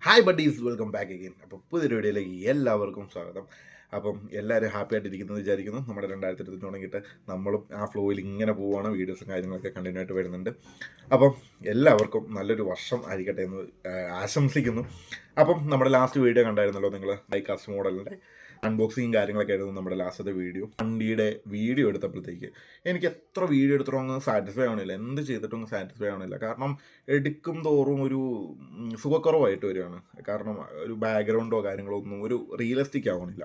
Hi buddies, welcome back again. അപ്പോൾ പുതിയൊരു വീഡിയോയിലേക്ക് എല്ലാവർക്കും സ്വാഗതം. അപ്പം എല്ലാവരും ഹാപ്പി ആയിട്ടിരിക്കുന്നു വിചാരിക്കുന്നു. നമ്മുടെ 2020 തുടങ്ങിയിട്ട് നമ്മളും ആ ഫ്ലോയിൽ ഇങ്ങനെ പോവുകയാണ്. വീഡിയോസും കാര്യങ്ങളൊക്കെ കണ്ടിന്യൂ ആയിട്ട് വരുന്നുണ്ട്. അപ്പം എല്ലാവർക്കും നല്ലൊരു വർഷം ആയിരിക്കട്ടെ എന്ന് ആശംസിക്കുന്നു. അപ്പം നമ്മുടെ ലാസ്റ്റ് വീഡിയോ കണ്ടായിരുന്നല്ലോ നിങ്ങൾ, ഡൈകാസ്റ്റ് മോഡലിൻ്റെ അൺബോക്സിങ് കാര്യങ്ങളൊക്കെ ആയിരുന്നു നമ്മുടെ ലാസ്റ്റത്തെ വീഡിയോ. വണ്ടിയുടെ വീഡിയോ എടുത്തപ്പോഴത്തേക്ക് എനിക്ക് എത്ര വീഡിയോ എടുത്തിട്ടും അങ്ങ് സാറ്റിസ്ഫൈ ആവണില്ല. എന്ത് ചെയ്തിട്ടും അങ്ങ് സാറ്റിസ്ഫൈ ആവണില്ല. കാരണം എടുക്കും തോറും ഒരു സുഖക്കുറവായിട്ട് വരികയാണ്. കാരണം ഒരു ബാക്ക്ഗ്രൗണ്ടോ കാര്യങ്ങളോ ഒന്നും ഒരു റിയലിസ്റ്റിക് ആവണില്ല.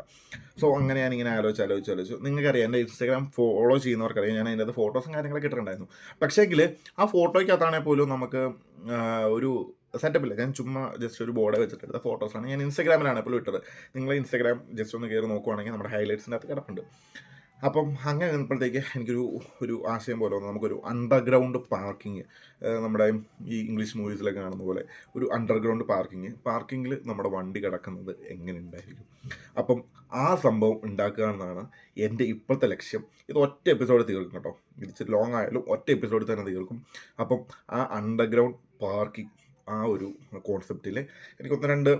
സോ അങ്ങനെ ഞാനിങ്ങനെ ആലോചിച്ച് നിങ്ങൾക്കറിയാം, എൻ്റെ ഇൻസ്റ്റാഗ്രാം ഫോളോ ചെയ്യുന്നവർക്കറിയാം, ഞാൻ അതിൻ്റെ അത് ഫോട്ടോസും കാര്യങ്ങളൊക്കെ ഇട്ടിട്ടുണ്ടായിരുന്നു. പക്ഷേങ്കിൽ ആ ഫോട്ടോയ്ക്കകത്താണെങ്കിൽ പോലും നമുക്ക് ഒരു സെറ്റപ്പില്ല. ഞാൻ ചുമ്മാ ജസ്റ്റ് ഒരു ബോർഡ് വെച്ചിട്ടെടുത്ത ഫോട്ടോസാണ്. ഞാൻ ഇൻസ്റ്റാഗ്രാമിലാണ് എപ്പോഴും ഇട്ടത്. നിങ്ങൾ ഇൻസ്റ്റാഗ്രാം ജസ്റ്റ് ഒന്ന് കയറി നോക്കുവാണെങ്കിൽ നമ്മുടെ ഹൈലൈറ്റ്സിൻ്റെ അകത്ത് കിടപ്പുണ്ട്. അപ്പം അങ്ങനെ നിന്നപ്പോഴത്തേക്ക് എനിക്കൊരു ഒരു ആശയം പോലെ വന്നു. നമുക്കൊരു അണ്ടർഗ്രൗണ്ട് പാർക്കിങ്, നമ്മുടെ ഈ ഇംഗ്ലീഷ് മൂവീസിലൊക്കെ കാണുന്ന പോലെ ഒരു അണ്ടർഗ്രൗണ്ട് പാർക്കിങ്ങിൽ നമ്മുടെ വണ്ടി കിടക്കുന്നത് എങ്ങനെ ഉണ്ടായിരിക്കും. അപ്പം ആ സംഭവം ഉണ്ടാക്കുക എന്നാണ് എൻ്റെ ഇപ്പോഴത്തെ ലക്ഷ്യം. ഇത് ഒറ്റ എപ്പിസോഡ് തീർക്കും കേട്ടോ. ഇത് ഇച്ചിരി ലോങ് ആയാലും ഒറ്റ എപ്പിസോഡിൽ തന്നെ തീർക്കും. അപ്പം ആ അണ്ടർഗ്രൗണ്ട് പാർക്കിംഗ്, ആ ഒരു കോൺസെപ്റ്റിൽ എനിക്ക് ഒന്ന് രണ്ട്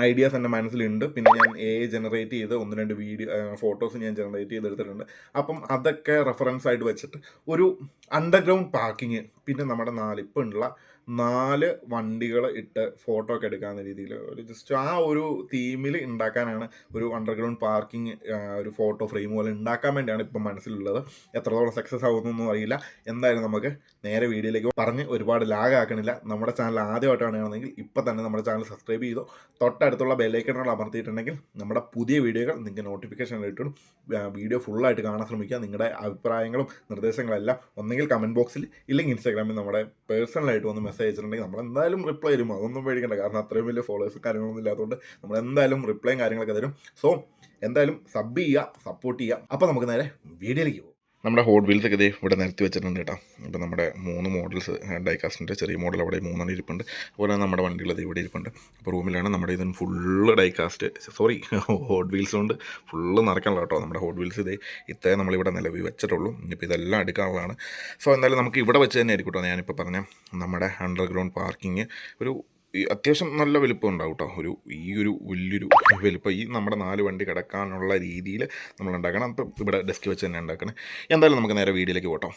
ഐഡിയാസ് എൻ്റെ മനസ്സിലുണ്ട്. പിന്നെ ഞാൻ ജനറേറ്റ് ചെയ്ത് ഒന്ന് രണ്ട് ഫോട്ടോസ് ഞാൻ ജനറേറ്റ് ചെയ്തെടുത്തിട്ടുണ്ട്. അപ്പം അതൊക്കെ റെഫറൻസ് ആയിട്ട് വെച്ചിട്ട് ഒരു അണ്ടർഗ്രൗണ്ട് പാർക്കിങ്, പിന്നെ നമ്മുടെ ഇപ്പോൾ ഉള്ള 4 വണ്ടികൾ ഇട്ട് ഫോട്ടോ ഒക്കെ എടുക്കാവുന്ന രീതിയിൽ ഒരു ജസ്റ്റ് ആ ഒരു തീമിൽ ഉണ്ടാക്കാനാണ് ഒരു അണ്ടർഗ്രൗണ്ട് പാർക്കിംഗ്, ഒരു ഫോട്ടോ ഫ്രെയിം പോലെ ഉണ്ടാക്കാൻ വേണ്ടിയാണ് ഇപ്പം മനസ്സിലുള്ളത്. എത്രത്തോളം സക്സസ് ആവുന്നൊന്നും അറിയില്ല. എന്തായാലും നമുക്ക് നേരെ വീഡിയോയിലേക്ക് പറഞ്ഞ് ഒരുപാട് ലാഗ് ആക്കണില്ല. നമ്മുടെ ചാനൽ ആദ്യമായിട്ടാണ് കാണുന്നതെങ്കിൽ ഇപ്പം തന്നെ നമ്മുടെ ചാനൽ സബ്സ്ക്രൈബ് ചെയ്തോ. തൊട്ടടുത്തുള്ള ബെല്ലൈക്കണുകൾ അമർത്തിയിട്ടുണ്ടെങ്കിൽ നമ്മുടെ പുതിയ വീഡിയോകൾ നിങ്ങൾക്ക് നോട്ടിഫിക്കേഷൻ കിട്ടും. വീഡിയോ ഫുള്ളായിട്ട് കാണാൻ ശ്രമിക്കുക. നിങ്ങളുടെ അഭിപ്രായങ്ങളും നിർദ്ദേശങ്ങളെല്ലാം ഒന്നെങ്കിൽ കമൻറ്റ് ബോക്സിൽ, ഇല്ലെങ്കിൽ ഇൻസ്റ്റാഗ്രാമിൽ നമ്മുടെ പേഴ്സണലായിട്ട് വന്ന് മെസ്സേജ് അയച്ചിട്ടുണ്ടെങ്കിൽ നമ്മൾ എന്തായാലും റിപ്ലൈ തരും. അതൊന്നും പേടിക്കണ്ട. കാരണം അത്രയും വലിയ ഫോളോവേഴ്സും കാര്യങ്ങളൊന്നും ഇല്ലാത്തതുകൊണ്ട് നമ്മൾ എന്തായാലും റിപ്ലൈയും കാര്യങ്ങളൊക്കെ തരും. സോ എന്തായാലും സബ് ചെയ്യുക, സപ്പോർട്ട് ചെയ്യുക. അപ്പോൾ നമുക്ക് നേരെ വീഡിയോയിലേക്ക് പോകും. നമ്മുടെ ഹോട്ട് വീൽസ് ഒക്കെ ഇവിടെ നിരത്തി വെച്ചിട്ടുണ്ട് കേട്ടോ. ഇപ്പോൾ നമ്മുടെ 3 മോഡൽസ് ഡൈകാസ്റ്റിൻ്റെ ചെറിയ മോഡൽ അവിടെ 3 ഇരിപ്പുണ്ട്. അതുപോലെ നമ്മുടെ വണ്ടികളത് ഇവിടെ ഇരിപ്പുണ്ട്. അപ്പോൾ റൂമിലാണ് നമ്മുടെ ഇതിന് ഫുള്ള് ഹോട്ട് വീൽസ് കൊണ്ട് ഫുള്ള് നിറയ്ക്കാനുള്ള കേട്ടോ. നമ്മുടെ ഹോട്ട് വീൽസ് ഇത്രയും നമ്മളിവിടെ നിലവിൽ വെച്ചിട്ടുള്ളൂ. ഇനിയിപ്പോൾ ഇതെല്ലാം എടുക്കാനുള്ളതാണ്. സോ എന്തായാലും നമുക്ക് ഇവിടെ വെച്ച് തന്നെ ആയിരിക്കും കേട്ടോ. ഞാനിപ്പോൾ പറഞ്ഞ നമ്മുടെ അണ്ടർഗ്രൗണ്ട് പാർക്കിങ് ഒരു അത്യാവശ്യം നല്ല വലുപ്പം ഉണ്ടാവും കേട്ടോ. ഒരു വലിയൊരു വലുപ്പം ഈ നമ്മുടെ 4 വണ്ടി കിടക്കാനുള്ള രീതിയിൽ നമ്മൾ ഉണ്ടാക്കണം. അപ്പം ഇവിടെ ഡെസ്ക് വെച്ച് തന്നെ ഉണ്ടാക്കണം. എന്തായാലും നമുക്ക് നേരെ വീഡിയോയിലേക്ക് പോട്ടോ.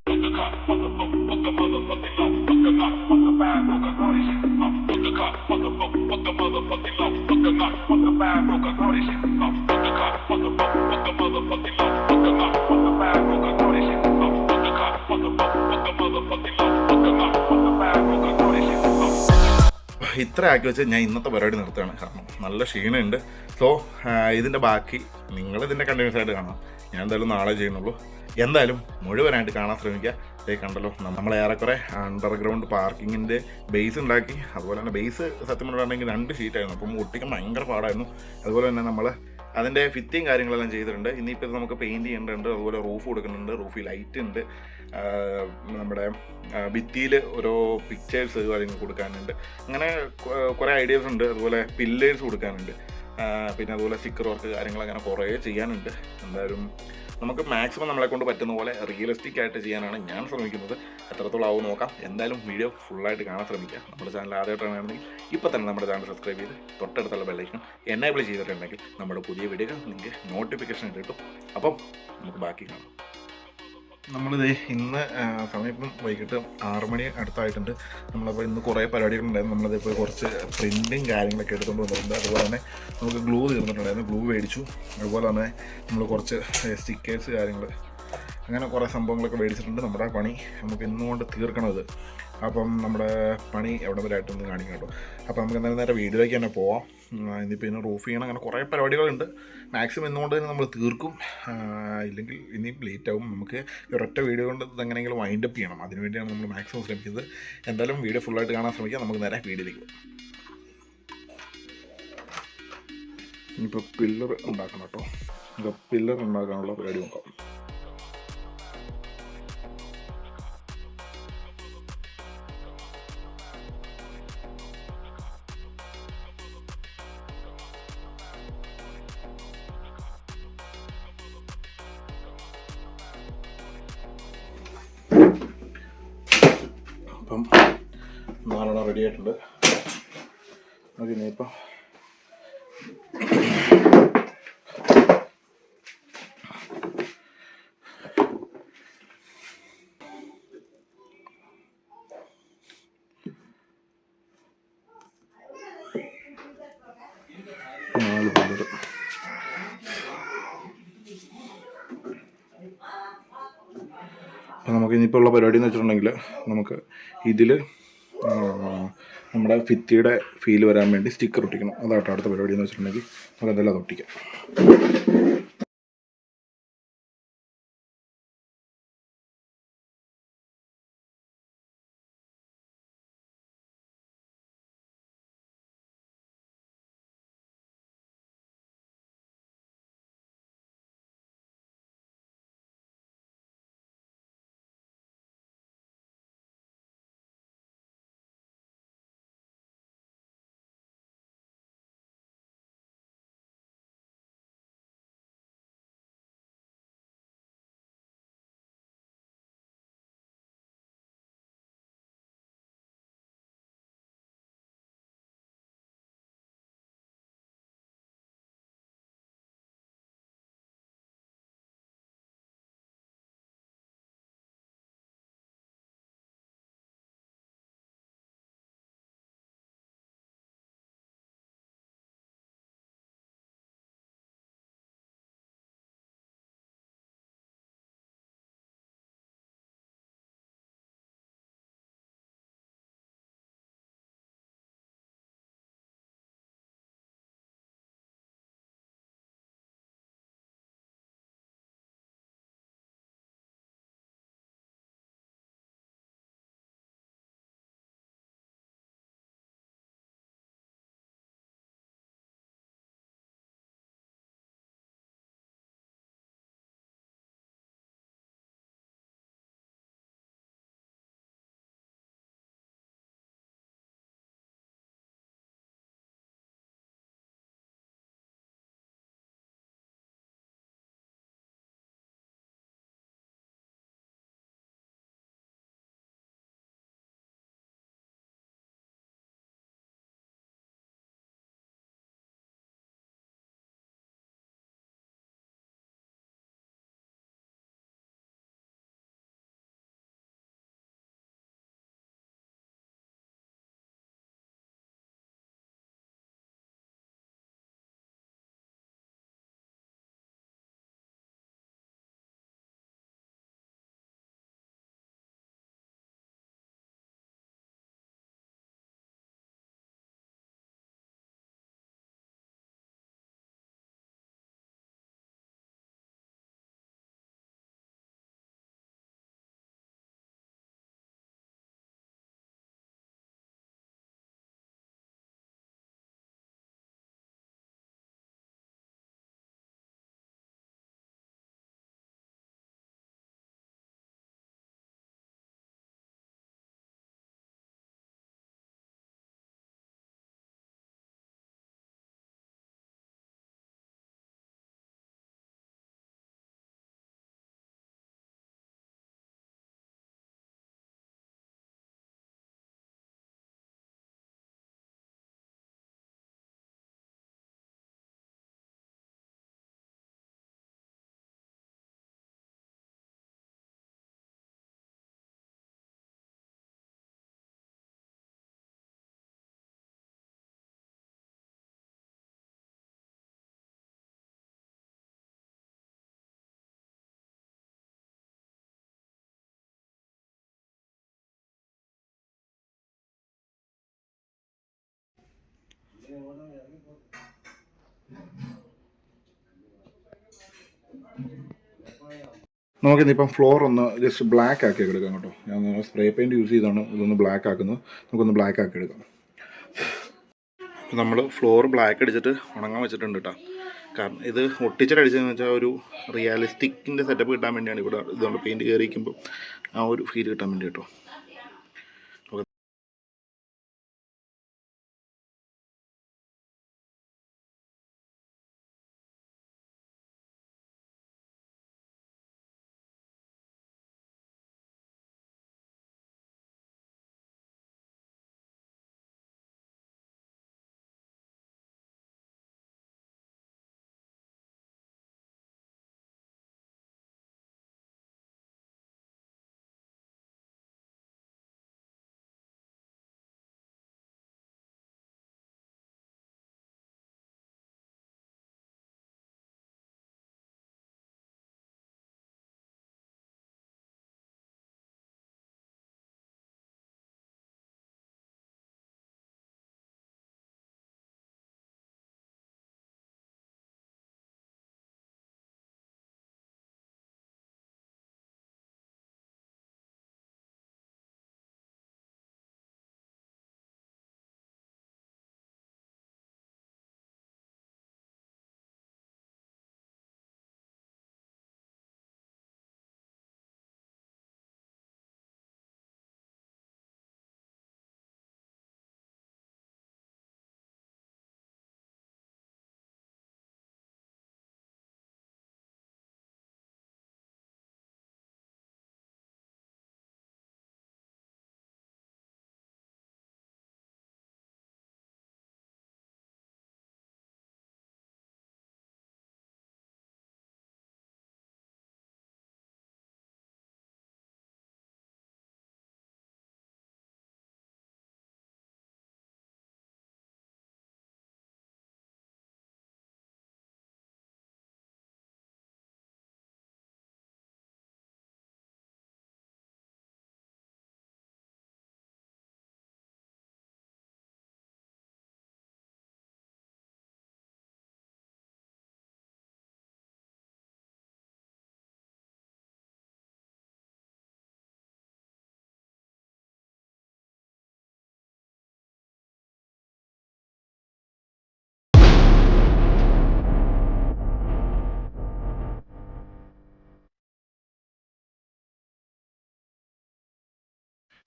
ഇത്ര ആക്കി വെച്ച് ഞാൻ ഇന്നത്തെ പരിപാടി നിർത്തുകയാണ്. കാരണം നല്ല ക്ഷീണമുണ്ട്. സോ ഇതിൻ്റെ ബാക്കി നിങ്ങളിതിൻ്റെ കണ്ടിന്യൂസ് ആയിട്ട് കാണാം. ഞാൻ എന്തായാലും നാളെ ചെയ്യുന്നുള്ളൂ. എന്തായാലും മുഴുവനായിട്ട് കാണാൻ ശ്രമിക്കുക. ഇതേ കണ്ടല്ലോ, നമ്മൾ ഏറെക്കുറെ അണ്ടർഗ്രൗണ്ട് പാർക്കിങ്ങിൻ്റെ ബേസ് ഉണ്ടാക്കി. അതുപോലെ തന്നെ ബേസ് സത്യം പറയുകയാണെങ്കിൽ 2 ഷീറ്റായിരുന്നു. അപ്പം ഒട്ടിക്കാൻ ഭയങ്കര പാടായിരുന്നു. അതുപോലെ തന്നെ നമ്മൾ അതിൻ്റെ ഫിറ്റിങ് കാര്യങ്ങളെല്ലാം ചെയ്തിട്ടുണ്ട്. ഇനിയിപ്പോൾ ഇത് നമുക്ക് പെയിൻറ്റ് ചെയ്യേണ്ടതുണ്ട്. അതുപോലെ റൂഫ് കൊടുക്കുന്നുണ്ട്. റൂഫിൽ ലൈറ്റ് ഉണ്ട്. നമ്മുടെ ഭിത്തിയിൽ ഓരോ പിക്ചേഴ്സ് കാര്യങ്ങൾ കൊടുക്കാനുണ്ട്. അങ്ങനെ കുറേ ഐഡിയാസ് ഉണ്ട്. അതുപോലെ പില്ലേഴ്സ് കൊടുക്കാനുണ്ട്. പിന്നെ അതുപോലെ സ്റ്റിക്കർ വർക്ക് കാര്യങ്ങൾ അങ്ങനെ കുറേ ചെയ്യാനുണ്ട്. എന്തായാലും നമുക്ക് മാക്സിമം നമ്മളെ കൊണ്ട് പറ്റുന്ന പോലെ റിയലിസ്റ്റിക് ആയിട്ട് ചെയ്യാനാണ് ഞാൻ ശ്രമിക്കുന്നത്. എത്രത്തോളം ആവും നോക്കാം. എന്തായാലും വീഡിയോ ഫുള്ളായിട്ട് കാണാൻ ശ്രമിക്കുക. നമ്മുടെ ചാനൽ ആദ്യമായിട്ടാണെങ്കിൽ ഇപ്പോൾ തന്നെ നമ്മുടെ ചാനൽ സബ്സ്ക്രൈബ് ചെയ്ത് തൊട്ടടുത്തുള്ള ബെല്ലൈക്കൺ എനേബിൾ ചെയ്തിട്ടുണ്ടെങ്കിൽ നമ്മുടെ പുതിയ വീഡിയോകൾ നിങ്ങൾക്ക് നോട്ടിഫിക്കേഷൻ കിട്ടും. അപ്പം നമുക്ക് ബാക്കി കാണാം. നമ്മളിത് ഇന്ന് സമയം ഇപ്പം വൈകിട്ട് 6 മണി അടുത്തായിട്ടുണ്ട്. നമ്മളപ്പോൾ ഇന്ന് കുറേ പരിപാടികളുണ്ടായിരുന്നു. നമ്മളിതിപ്പോൾ കുറച്ച് പ്രിൻറ്റും കാര്യങ്ങളൊക്കെ എടുത്തുകൊണ്ട് വന്നിട്ടുണ്ട്. അതുപോലെ തന്നെ നമുക്ക് ഗ്ലൂ തീർന്നിട്ടുണ്ടായിരുന്നു. ഗ്ലൂ മേടിച്ചു. അതുപോലെ തന്നെ നമ്മൾ കുറച്ച് സ്റ്റിക്കേഴ്സ് കാര്യങ്ങൾ അങ്ങനെ കുറേ സംഭവങ്ങളൊക്കെ മേടിച്ചിട്ടുണ്ട്. നമ്മുടെ പണി നമുക്ക് ഇന്നുകൊണ്ട് തീർക്കണത്. അപ്പം നമ്മുടെ പണി എവിടെ വരെ ആയിട്ടൊന്ന് കാണിക്കാം കേട്ടോ. അപ്പോൾ നമുക്ക് എന്തായാലും നേരെ വീഡിയോയിലേക്ക് തന്നെ പോവാം. ഇന്നിപ്പോൾ ഇന്ന് റൂഫ് ചെയ്യണം. അങ്ങനെ കുറേ പരിപാടികളുണ്ട്. മാക്സിമം ഇന്നുകൊണ്ട് തന്നെ നമ്മൾ തീർക്കും. ഇല്ലെങ്കിൽ ഇനിയും ലേറ്റ് ആവും. നമുക്ക് ഒരൊറ്റ വീഡിയോ കൊണ്ട് ഇതെങ്ങനെയെങ്കിലും വൈൻഡപ്പ് ചെയ്യണം. അതിനുവേണ്ടിയാണ് നമ്മൾ മാക്സിമം ശ്രമിക്കുന്നത്. എന്തായാലും വീഡിയോ ഫുള്ളായിട്ട് കാണാൻ ശ്രമിക്കാം. നമുക്ക് നേരെ വീഡിയോയിലേക്ക് പോകാം. ഇനിയിപ്പോൾ പില്ലർ ഉണ്ടാക്കണം കേട്ടോ. ഇപ്പോൾ പില്ലർ ഉണ്ടാക്കാനുള്ള പരിപാടി നോക്കാം. അപ്പം 4 റെഡി ആയിട്ടുണ്ട്. അതിനിപ്പം അപ്പോൾ നമുക്ക് ഇനിയിപ്പോൾ ഉള്ള പരിപാടി എന്ന് വെച്ചിട്ടുണ്ടെങ്കിൽ നമുക്ക് ഇതിൽ നമ്മുടെ ഭിത്തിയുടെ ഫീൽ വരാൻ വേണ്ടി സ്റ്റിക്കർ ഒട്ടിക്കണം. അതാട്ടോ അടുത്ത പരിപാടി എന്ന് വെച്ചിട്ടുണ്ടെങ്കിൽ നമുക്ക് എന്തെല്ലാം അത് ഒട്ടിക്കാം. നമുക്കിന്നിപ്പം ഫ്ലോർ ഒന്ന് ജസ്റ്റ് ബ്ലാക്ക് ആക്കി എടുക്കാം കേട്ടോ. ഞാൻ സ്പ്രേ പെയിൻറ്റ് യൂസ് ചെയ്താണ് ഇതൊന്ന് ബ്ലാക്ക് ആക്കുന്നത്. നമുക്കൊന്ന് ബ്ലാക്ക് ആക്കി എടുക്കാം. നമ്മൾ ഫ്ലോർ ബ്ലാക്ക് അടിച്ചിട്ട് ഉണങ്ങാൻ വെച്ചിട്ടുണ്ട് കേട്ടോ. കാരണം ഇത് ഒട്ടിച്ചിട്ടടിച്ചതെന്ന് വെച്ചാൽ ഒരു റിയാലിസ്റ്റിക്കിൻ്റെ സെറ്റപ്പ് കിട്ടാൻ വേണ്ടിയാണ്. ഇവിടെ ഇതുകൊണ്ട് പെയിൻറ്റ് കയറിയിരിക്കുമ്പോൾ ആ ഒരു ഫീൽ കിട്ടാൻ വേണ്ടി കേട്ടോ.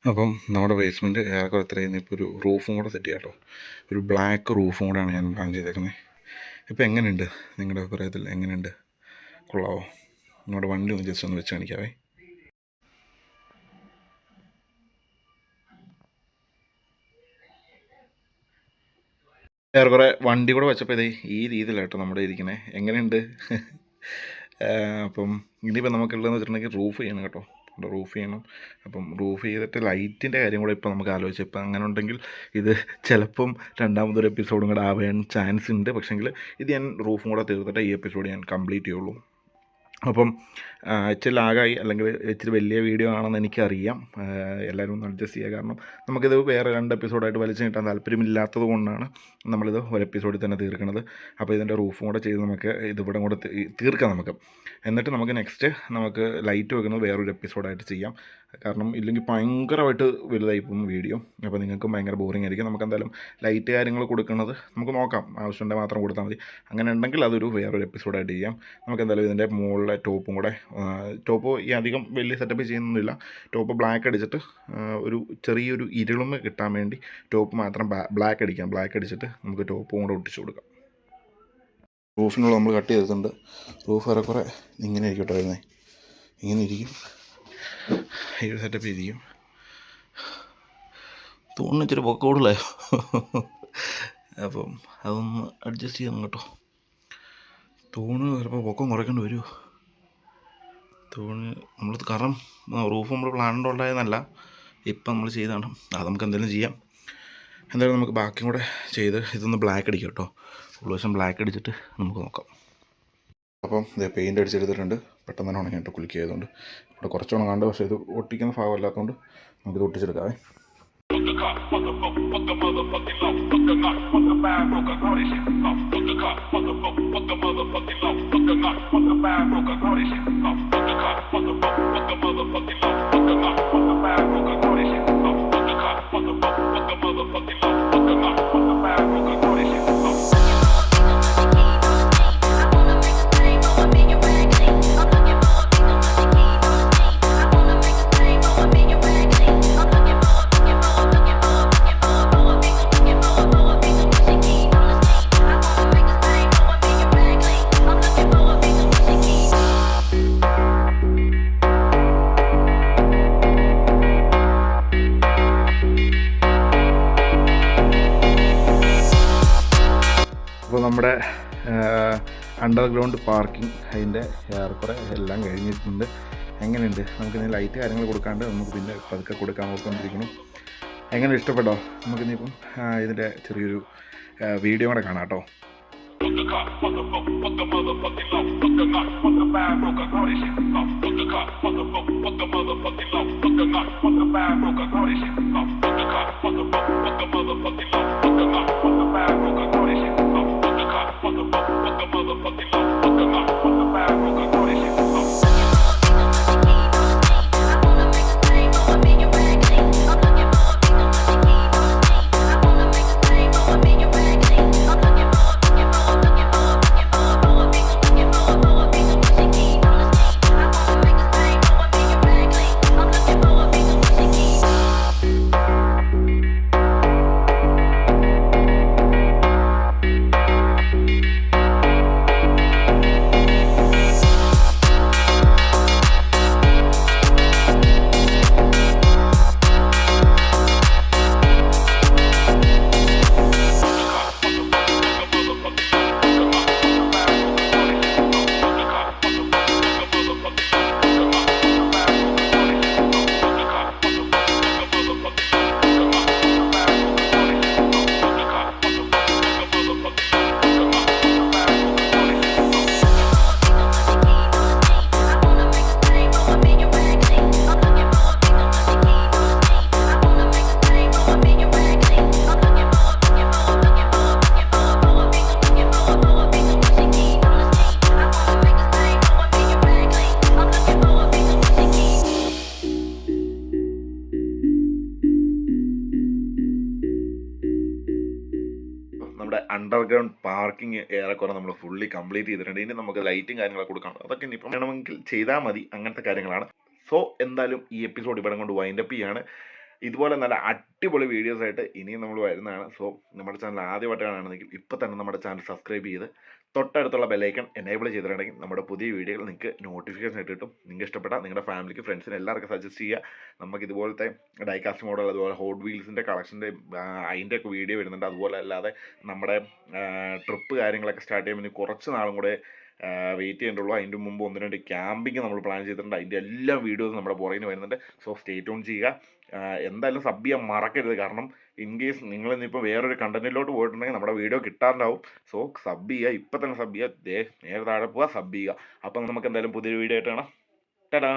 അപ്പം നമ്മുടെ ബേസ്മെൻറ്റ് ഏറെ എത്രയും ഇപ്പോൾ ഒരു റൂഫും കൂടെ സെറ്റ് ചെയ്യാം കേട്ടോ. ഒരു ബ്ലാക്ക് റൂഫും കൂടെയാണ് ഞാൻ പ്ലാൻ ചെയ്തേക്കുന്നത്. ഇപ്പോൾ എങ്ങനെയുണ്ട് നിങ്ങളുടെ അഭിപ്രായത്തിൽ? എങ്ങനെയുണ്ട്? കൊള്ളാവോ? നിങ്ങളുടെ വണ്ടി ഒന്ന് ജസ്റ്റ് ഒന്ന് വെച്ച് കാണിക്കാവേ. ഏറെക്കുറെ വണ്ടി കൂടെ വെച്ചപ്പോൾ ഇതേ ഈ രീതിയിലാട്ടോ നമ്മുടെ ഇരിക്കണേ. എങ്ങനെയുണ്ട്? അപ്പം ഇനിയിപ്പോൾ നമുക്കുള്ളതെന്ന് വെച്ചിട്ടുണ്ടെങ്കിൽ റൂഫ് ചെയ്യണം കേട്ടോ. റൂഫ് ചെയ്യണം. അപ്പം റൂഫ് ചെയ്തിട്ട് ലൈറ്റിൻ്റെ കാര്യം കൂടെ ഇപ്പോൾ നമുക്ക് ആലോചിച്ച്, ഇപ്പം അങ്ങനെ ഉണ്ടെങ്കിൽ ഇത് ചിലപ്പം രണ്ടാമതൊരു എപ്പിസോഡും കൂടെ ആവാൻ ചാൻസ് ഉണ്ട്. പക്ഷേങ്കിൽ ഇത് ഞാൻ റൂഫും കൂടെ തീർത്തിട്ട് ഈ എപ്പിസോഡ് ഞാൻ കംപ്ലീറ്റ് ചെയ്യുള്ളൂ. അപ്പം ഇച്ചിരി ലാഗായി, അല്ലെങ്കിൽ ഇച്ചിരി വലിയ വീഡിയോ ആണെന്ന് എനിക്കറിയാം. എല്ലാവരും ഒന്ന് അഡ്ജസ്റ്റ് ചെയ്യുക. കാരണം നമുക്കിത് വേറെ 2 എപ്പിസോഡായിട്ട് വലിച്ചു നീട്ടാൻ താല്പര്യമില്ലാത്തത് കൊണ്ടാണ് നമ്മളിത് ഒരു എപ്പിസോഡിൽ തന്നെ തീർക്കുന്നത്. അപ്പോൾ ഇതിൻ്റെ റൂഫും കൂടെ ചെയ്ത് നമുക്ക് ഇതിവിടെ കൂടെ തീർക്കാം നമുക്ക്. എന്നിട്ട് നമുക്ക് നെക്സ്റ്റ് നമുക്ക് ലൈറ്റ് വെക്കുന്നത് വേറൊരു എപ്പിസോഡായിട്ട് ചെയ്യാം. കാരണം ഇല്ലെങ്കിൽ ഭയങ്കരമായിട്ട് വലുതായി പോകും വീഡിയോ. അപ്പോൾ നിങ്ങൾക്കും ഭയങ്കര ബോറിംഗ് ആയിരിക്കും. നമുക്ക് എന്തായാലും ലൈറ്റ് കാര്യങ്ങൾ കൊടുക്കുന്നത് നമുക്ക് നോക്കാം, ആവശ്യമുണ്ടെങ്കിൽ മാത്രം കൊടുത്താൽ മതി. അങ്ങനെ ഉണ്ടെങ്കിൽ അതൊരു വേറൊരു എപ്പിസോഡായിട്ട് ചെയ്യാം. നമുക്ക് എന്തായാലും ഇതിൻ്റെ മുകളിലെ ടോപ്പും കൂടെ, ടോപ്പ് ഈ അധികം വലിയ സെറ്റപ്പ് ചെയ്യുന്നൊന്നുമില്ല. ടോപ്പ് ബ്ലാക്ക് അടിച്ചിട്ട് ഒരു ചെറിയൊരു ഇരുളുമ കിട്ടാൻ വേണ്ടി ടോപ്പ് മാത്രം ബ്ലാക്ക് അടിക്കാം. ബ്ലാക്ക് അടിച്ചിട്ട് നമുക്ക് ടോപ്പും കൂടെ ഒട്ടിച്ച് കൊടുക്കാം. റൂഫിനുള്ള നമ്മൾ കട്ട് ചെയ്തിട്ടുണ്ട്. റൂഫ് ഏറെക്കുറെ ഇങ്ങനെ ഇരിക്കട്ടെ വരുന്നത്. ഇങ്ങനെ ഇരിക്കും, ഈ ഒരു സെറ്റപ്പ് ഇരിക്കും. തൂണിന് ഇച്ചിരി പൊക്കം കൂടുതലായോ? അപ്പം അതൊന്ന് അഡ്ജസ്റ്റ് ചെയ്യണം കേട്ടോ. തൂണ് ചിലപ്പോൾ പൊക്കം കുറയ്ക്കേണ്ടി വരുമോ? തൂണ് നമ്മൾ കാരണം റൂഫ് നമ്മൾ പ്ലാൻഡ് ഉണ്ടായെന്നല്ല, ഇപ്പം നമ്മൾ ചെയ്താണ്. അത് നമുക്ക് എന്തെങ്കിലും ചെയ്യാം. എന്തായാലും നമുക്ക് ബാക്കിയും കൂടെ ചെയ്ത് ഇതൊന്ന് ബ്ലാക്ക് അടിക്കാം കേട്ടോ. ഫുൾ വശം ബ്ലാക്ക് അടിച്ചിട്ട് നമുക്ക് നോക്കാം. അപ്പം ഇത് പെയിൻറ്റ് അടിച്ചെടുത്തിട്ടുണ്ട്. പെട്ടെന്ന് തന്നെ ഉണങ്ങിയിട്ട് കുളിക്കുക ആയതുകൊണ്ട് ഇവിടെ കുറച്ച് ഉണങ്ങാണ്ട്. പക്ഷേ ഇത് ഒട്ടിക്കുന്ന ഭാഗമല്ലാത്തതുകൊണ്ട് നമുക്കിത് ഒട്ടിച്ചെടുക്കാവേ. Fuck the cop, fuck the vote, fuck the motherfucking law, fuck the knock, fuck the bad broke, all this shit. Fuck the cop, fuck the vote, fuck the motherfucking law, fuck the knock, fuck the bad broke, all this shit. Fuck the cop, fuck the vote, fuck the motherfucking law, fuck the knock, fuck the bad broke, all this shit. Fuck the cop, fuck the vote, fuck the motherfucking law, fuck the knock, fuck the bad broke, all this shit. അപ്പോൾ നമ്മുടെ underground parking അതിൻ്റെ ഏറെക്കുറെ എല്ലാം കഴിഞ്ഞിട്ടുണ്ട്. എങ്ങനെയുണ്ട്? നമുക്കിനി light കാര്യങ്ങൾ കൊടുക്കാണ്ട് നമുക്ക് പിന്നെ പതുക്കെ കൊടുക്കാൻ നോക്കിക്കൊണ്ടിരിക്കണം. എങ്ങനെ ഇഷ്ടപ്പെട്ടോ? നമുക്കിനിയിപ്പം ഇതിൻ്റെ ചെറിയൊരു വീഡിയോ കൂടെ കാണാം കേട്ടോ. Fuck the cop, fuck the vote, fuck the motherfucking law, fuck the knock, fuck the bad broke, all this shit. Fuck the cop, fuck the vote, fuck the motherfucking law, fuck the knock, fuck the bad broke, all this shit. Fuck the cop, fuck the vote, fuck the motherfucking law, fuck the knock, fuck the bad broke, all this shit. Fuck the cop, fuck the vote, fuck the motherfucking law, fuck the knock, fuck the bad broke, all this shit. നമ്മുടെ underground parking ഏറെക്കുറെ നമ്മൾ fully complete ചെയ്തിട്ടുണ്ട്. ഇനി നമുക്ക് ലൈറ്റും കാര്യങ്ങളൊക്കെ കൊടുക്കണം. അതൊക്കെ ഇനിയിപ്പം വേണമെങ്കിൽ ചെയ്താൽ മതി. അങ്ങനത്തെ കാര്യങ്ങളാണ്. സോ എന്തായാലും ഈ എപ്പിസോഡ് ഇവിടെ കൊണ്ട് വൈൻഡപ്പ് ചെയ്യാണ്. ഇതുപോലെ നല്ല അടിപൊളി വീഡിയോസ് ആയിട്ട് ഇനിയും നമ്മൾ വരുന്നതാണ്. സോ നമ്മുടെ ചാനൽ ആദ്യമായിട്ട് കാണുകയാണെങ്കിൽ ഇപ്പോൾ തന്നെ നമ്മുടെ ചാനൽ സബ്സ്ക്രൈബ് ചെയ്ത് തൊട്ടടുത്തുള്ള ബെല്ലൈക്കൺ എനേബിൾ ചെയ്തിട്ടുണ്ടെങ്കിൽ നമ്മുടെ പുതിയ വീഡിയോകൾ നിങ്ങൾക്ക് നോട്ടിഫിക്കേഷൻ ആയിട്ട് കിട്ടും. നിങ്ങൾക്ക് ഇഷ്ടപ്പെട്ട നിങ്ങളുടെ ഫാമിലിക്ക് ഫ്രണ്ട്സിന് എല്ലാവർക്കും സജസ്റ്റ് ചെയ്യുക. നമുക്ക് ഇതുപോലത്തെ ഡൈകാസ്റ്റ് മോഡൽ അതുപോലെ ഹോട്ട് വീൽസിൻ്റെ കളക്ഷൻ്റെ അതിൻ്റെയൊക്കെ വീഡിയോ വരുന്നുണ്ട്. അതുപോലെ അല്ലാതെ നമ്മുടെ ട്രിപ്പ് കാര്യങ്ങളൊക്കെ സ്റ്റാർട്ട് ചെയ്യുമ്പോൾ കുറച്ച് നാളും കൂടെ വെയിറ്റ് ചെയ്യേണ്ടുള്ളൂ. അതിൻ്റെ മുമ്പ് 1-2 ക്യാമ്പിങ് നമ്മൾ പ്ലാൻ ചെയ്തിട്ടുണ്ട്. അതിൻ്റെ എല്ലാ വീഡിയോസും നമ്മുടെ പുറകിന് വരുന്നുണ്ട്. സോ സ്റ്റേ ട്യൂൺ ചെയ്യുക. എന്തായാലും സബ് ചെയ്യാൻ മറക്കരുത്. കാരണം ഇൻ കേസ് നിങ്ങൾ ഇന്നിപ്പോൾ വേറൊരു കണ്ടന്റിലോട്ട് പോയിട്ടുണ്ടെങ്കിൽ നമ്മുടെ വീഡിയോ കിട്ടാറുണ്ടാവും. സോ സബ് ചെയ്യുക. ഇപ്പം തന്നെ സബ് ചെയ്യുക. നേരെ താഴെ പോവുക, സബ് ചെയ്യുക. അപ്പം നമുക്ക് എന്തായാലും പുതിയൊരു വീഡിയോ ആയിട്ട് കാണാം. ടാ.